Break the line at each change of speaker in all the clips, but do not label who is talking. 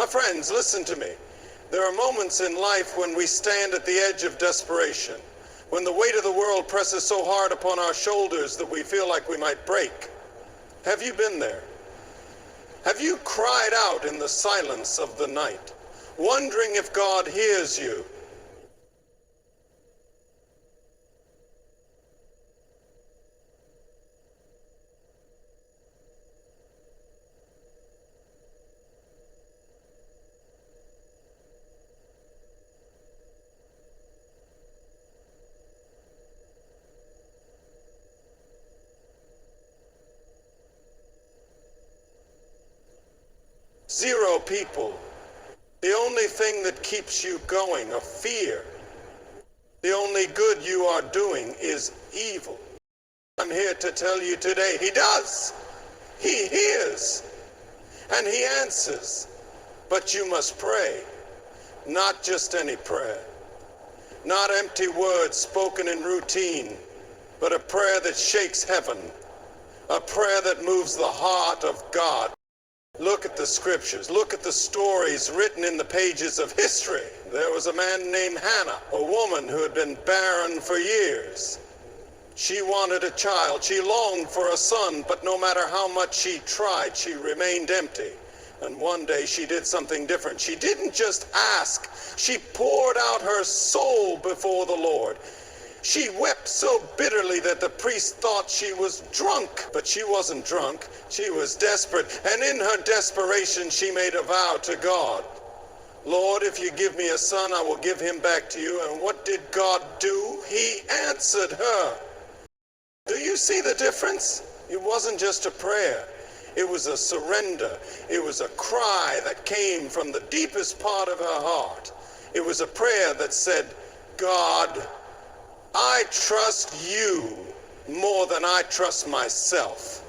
My friends, listen to me. There are moments in life when we stand at the edge of desperation, when the weight of the world presses so hard upon our shoulders that we feel like we might break. Have you been there? Have you cried out in the silence of the night, wondering if God hears you? Zero people. The only thing that keeps you going, a fear. The only good you are doing is evil. I'm here to tell you today, He does. He hears. And He answers. But you must pray. Not just any prayer. Not empty words spoken in routine, but a prayer that shakes heaven. A prayer that moves the heart of God. Look at the scriptures. Look at the stories written in the pages of history. There was a man named Hannah, a woman who had been barren for years. She wanted a child. She longed for a son, but no matter how much she tried, she remained empty. And one day she did something different. She didn't just ask. She poured out her soul before the Lord. She wept so bitterly that the priest thought she was drunk. But she wasn't drunk. She was desperate. And in her desperation, she made a vow to God. Lord, if you give me a son, I will give him back to you. And what did God do? He answered her. Do you see the difference? It wasn't just a prayer. It was a surrender. It was a cry that came from the deepest part of her heart. It was a prayer that said, God, I trust you more than I trust myself.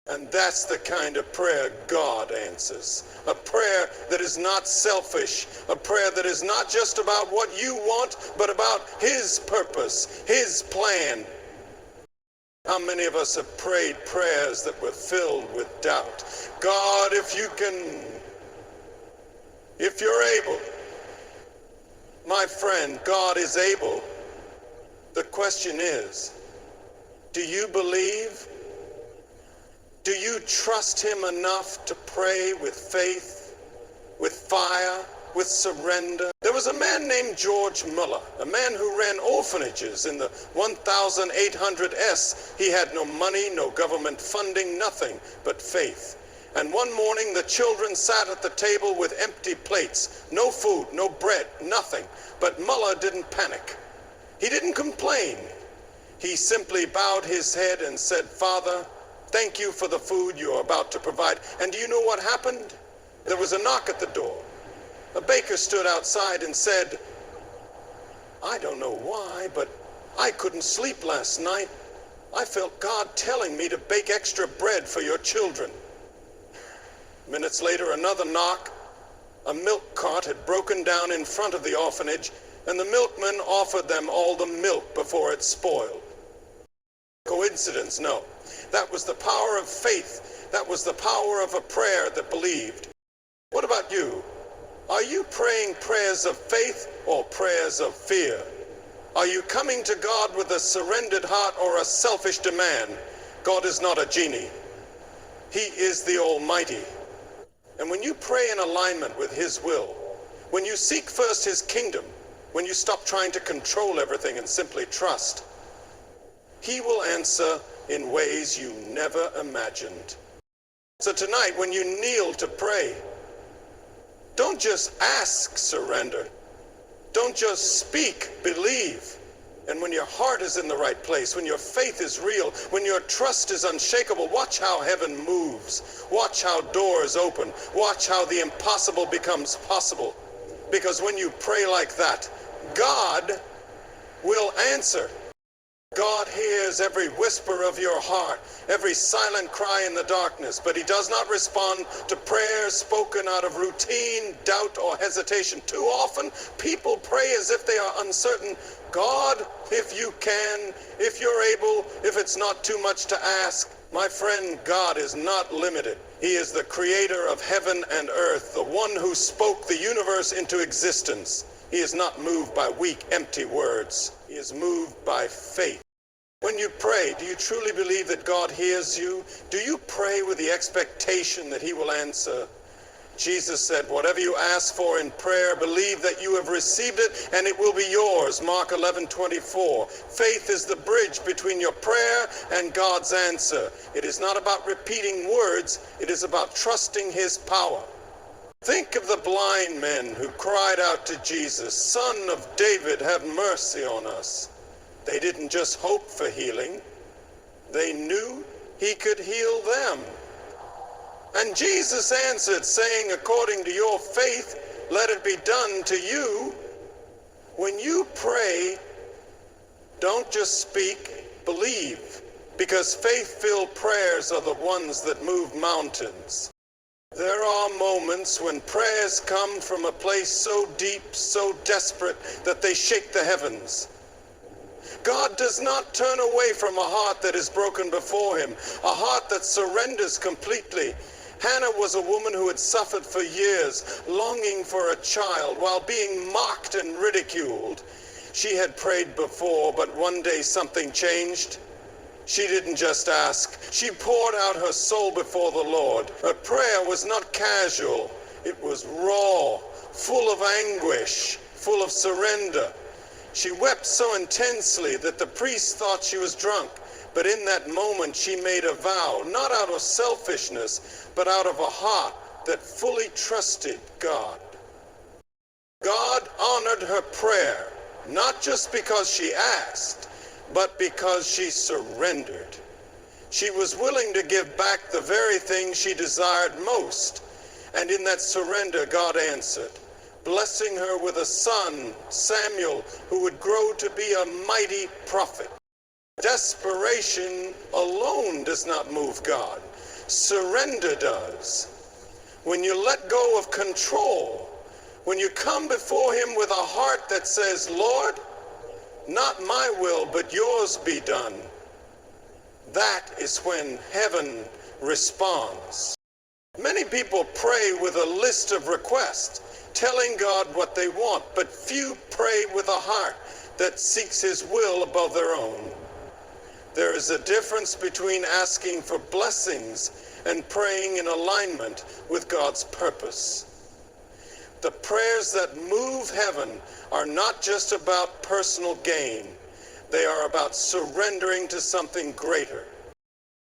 And that's the kind of prayer God answers. A prayer that is not selfish. A prayer that is not just about what you want, but about His purpose, His plan. How many of us have prayed prayers that were filled with doubt? God, if you're able. My friend, God is able. The question is, do you believe? Do you trust Him enough to pray with faith, with fire, with surrender? There was a man named George Muller, a man who ran orphanages in the 1800s. He had no money, no government funding, nothing but faith. And one morning the children sat at the table with empty plates, no food, no bread, nothing. But Muller didn't panic. He didn't complain. He simply bowed his head and said, Father, thank you for the food you are about to provide. And do you know what happened? There was a knock at the door. A baker stood outside and said, I don't know why, but I couldn't sleep last night. I felt God telling me to bake extra bread for your children. Minutes later, another knock. A milk cart had broken down in front of the orphanage, and the milkman offered them all the milk before it spoiled. Coincidence? No. That was the power of faith. That was the power of a prayer that believed. What about you? Are you praying prayers of faith or prayers of fear? Are you coming to God with a surrendered heart or a selfish demand? God is not a genie. He is the Almighty. And when you pray in alignment with His will, when you seek first His kingdom, when you stop trying to control everything and simply trust, He will answer in ways you never imagined. So tonight, when you kneel to pray, don't just ask, surrender. Don't just speak, believe. And when your heart is in the right place, when your faith is real, when your trust is unshakable, watch how heaven moves. Watch how doors open. Watch how the impossible becomes possible. Because when you pray like that, God will answer. God hears every whisper of your heart, every silent cry in the darkness, but He does not respond to prayers spoken out of routine, doubt, or hesitation. Too often, people pray as if they are uncertain. God, if you can, if you're able, if it's not too much to ask, My friend, God is not limited. He is the creator of heaven and earth, the one who spoke the universe into existence. He is not moved by weak, empty words. He is moved by faith. When you pray, do you truly believe that God hears you? Do you pray with the expectation that he will answer? Jesus said, whatever you ask for in prayer, believe that you have received it and it will be yours. Mark 11:24. Faith is the bridge between your prayer and God's answer. It is not about repeating words, it is about trusting his power. Think of the blind men who cried out to Jesus, Son of David, have mercy on us. They didn't just hope for healing, they knew he could heal them. And Jesus answered, saying, according to your faith, let it be done to you. When you pray, don't just speak, believe, because faith-filled prayers are the ones that move mountains. There are moments when prayers come from a place so deep, so desperate, that they shake the heavens. God does not turn away from a heart that is broken before him, a heart that surrenders completely. Hannah was a woman who had suffered for years, longing for a child while being mocked and ridiculed. She had prayed before, but one day something changed. She didn't just ask. She poured out her soul before the Lord. Her prayer was not casual. It was raw, full of anguish, full of surrender. She wept so intensely that the priest thought she was drunk. But in that moment, she made a vow, not out of selfishness, but out of a heart that fully trusted God. God honored her prayer, not just because she asked, but because she surrendered. She was willing to give back the very thing she desired most. And in that surrender, God answered, blessing her with a son, Samuel, who would grow to be a mighty prophet. Desperation alone does not move God. Surrender does. When you let go of control, when you come before him with a heart that says, Lord, not my will, but yours be done, that is when heaven responds. Many people pray with a list of requests, telling God what they want, but few pray with a heart that seeks his will above their own. There is a difference between asking for blessings and praying in alignment with God's purpose. The prayers that move heaven are not just about personal gain. They are about surrendering to something greater.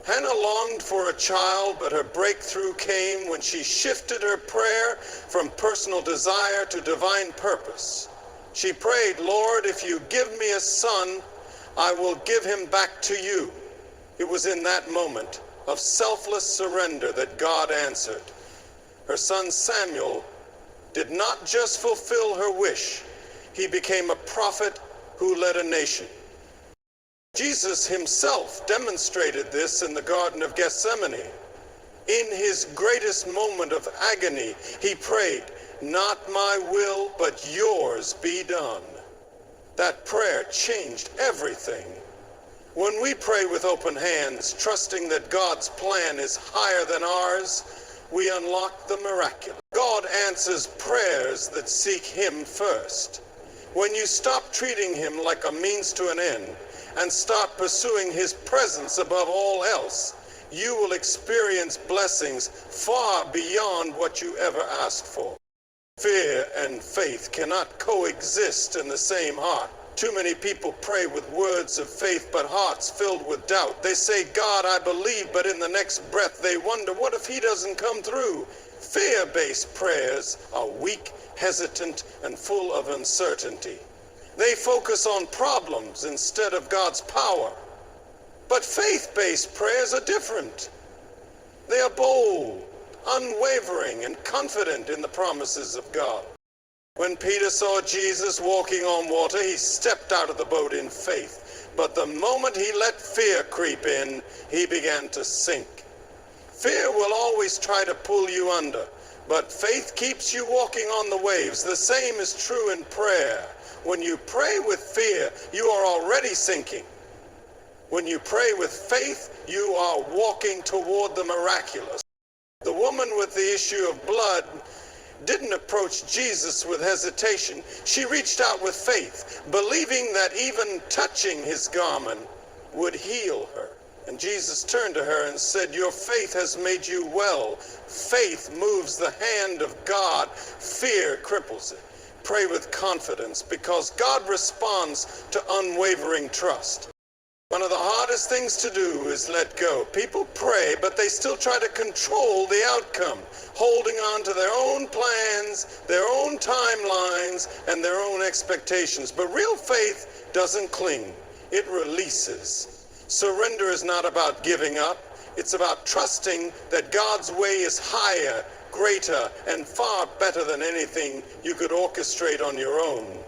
Hannah longed for a child, but her breakthrough came when she shifted her prayer from personal desire to divine purpose. She prayed, Lord, if you give me a son, I will give him back to you. It was in that moment of selfless surrender that God answered. Her son Samuel did not just fulfill her wish, he became a prophet who led a nation. Jesus himself demonstrated this in the Garden of Gethsemane. In his greatest moment of agony, he prayed, not my will, but yours be done. That prayer changed everything. When we pray with open hands, trusting that God's plan is higher than ours, we unlock the miraculous. God answers prayers that seek him first. When you stop treating him like a means to an end and start pursuing his presence above all else, you will experience blessings far beyond what you ever asked for. Fear and faith cannot coexist in the same heart. Too many people pray with words of faith, but hearts filled with doubt. They say, God, I believe, but in the next breath they wonder, what if he doesn't come through? Fear-based prayers are weak, hesitant, and full of uncertainty. They focus on problems instead of God's power. But faith-based prayers are different. They are bold, unwavering, and confident in the promises of God. When Peter saw Jesus walking on water, he stepped out of the boat in faith. But the moment he let fear creep in, he began to sink. Fear will always try to pull you under, but faith keeps you walking on the waves. The same is true in prayer. When you pray with fear, you are already sinking. When you pray with faith, you are walking toward the miraculous. The woman with the issue of blood didn't approach Jesus with hesitation. She reached out with faith, believing that even touching his garment would heal her. And Jesus turned to her and said, "Your faith has made you well." Faith moves the hand of God. Fear cripples it. Pray with confidence because God responds to unwavering trust. One of the hardest things to do is let go. People pray, but they still try to control the outcome, holding on to their own plans, their own timelines, and their own expectations. But real faith doesn't cling. It releases. Surrender is not about giving up. It's about trusting that God's way is higher, greater, and far better than anything you could orchestrate on your own.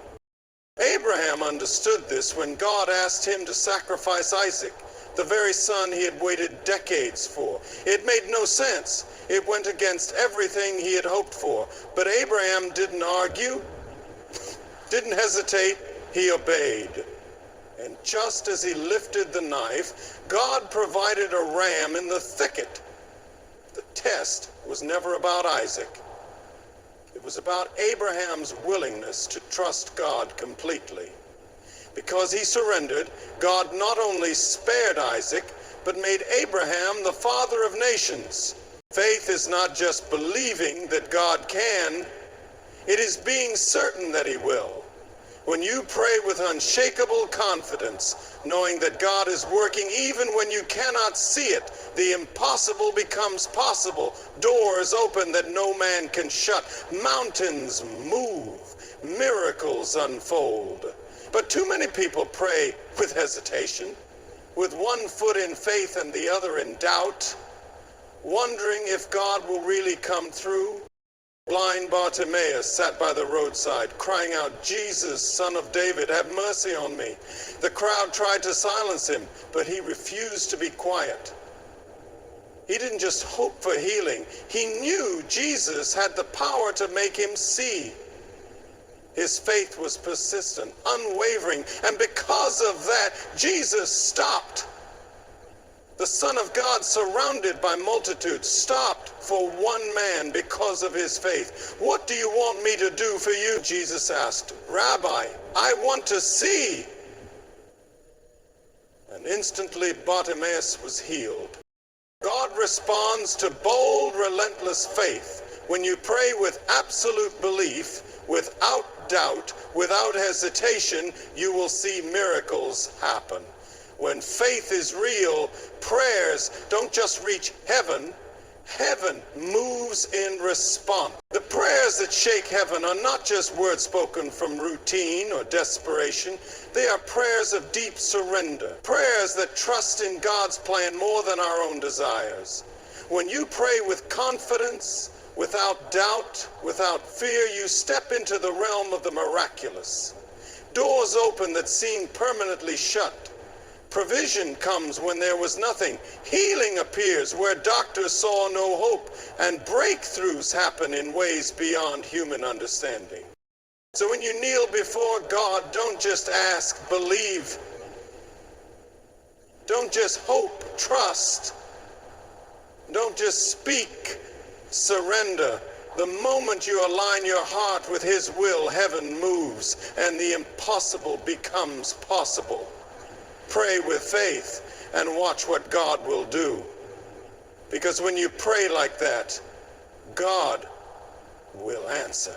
Abraham understood this when God asked him to sacrifice Isaac, the very son he had waited decades for. It made no sense. It went against everything he had hoped for. But Abraham didn't argue, didn't hesitate, he obeyed. And just as he lifted the knife, God provided a ram in the thicket. The test was never about Isaac. It was about Abraham's willingness to trust God completely. Because he surrendered, God not only spared Isaac, but made Abraham the father of nations. Faith is not just believing that God can, it is being certain that he will. When you pray with unshakable confidence, knowing that God is working even when you cannot see it, the impossible becomes possible. Doors open that no man can shut. Mountains move. Miracles unfold. But too many people pray with hesitation, with one foot in faith and the other in doubt, wondering if God will really come through. Blind Bartimaeus sat by the roadside, crying out, "Jesus, Son of David, have mercy on me." The crowd tried to silence him, but he refused to be quiet. He didn't just hope for healing. He knew Jesus had the power to make him see. His faith was persistent, unwavering, and because of that, Jesus stopped. The Son of God, surrounded by multitudes, stopped for one man because of his faith. "What do you want me to do for you?" Jesus asked. "Rabbi, I want to see." And instantly Bartimaeus was healed. God responds to bold, relentless faith. When you pray with absolute belief, without doubt, without hesitation, you will see miracles happen. When faith is real, prayers don't just reach heaven, heaven moves in response. The prayers that shake heaven are not just words spoken from routine or desperation. They are prayers of deep surrender, prayers that trust in God's plan more than our own desires. When you pray with confidence, without doubt, without fear, you step into the realm of the miraculous. Doors open that seem permanently shut. Provision comes when there was nothing. Healing appears where doctors saw no hope, and breakthroughs happen in ways beyond human understanding. So when you kneel before God, don't just ask, believe. Don't just hope, trust. Don't just speak, surrender. The moment you align your heart with His will, heaven moves, and the impossible becomes possible. Pray with faith and watch what God will do. Because when you pray like that, God will answer.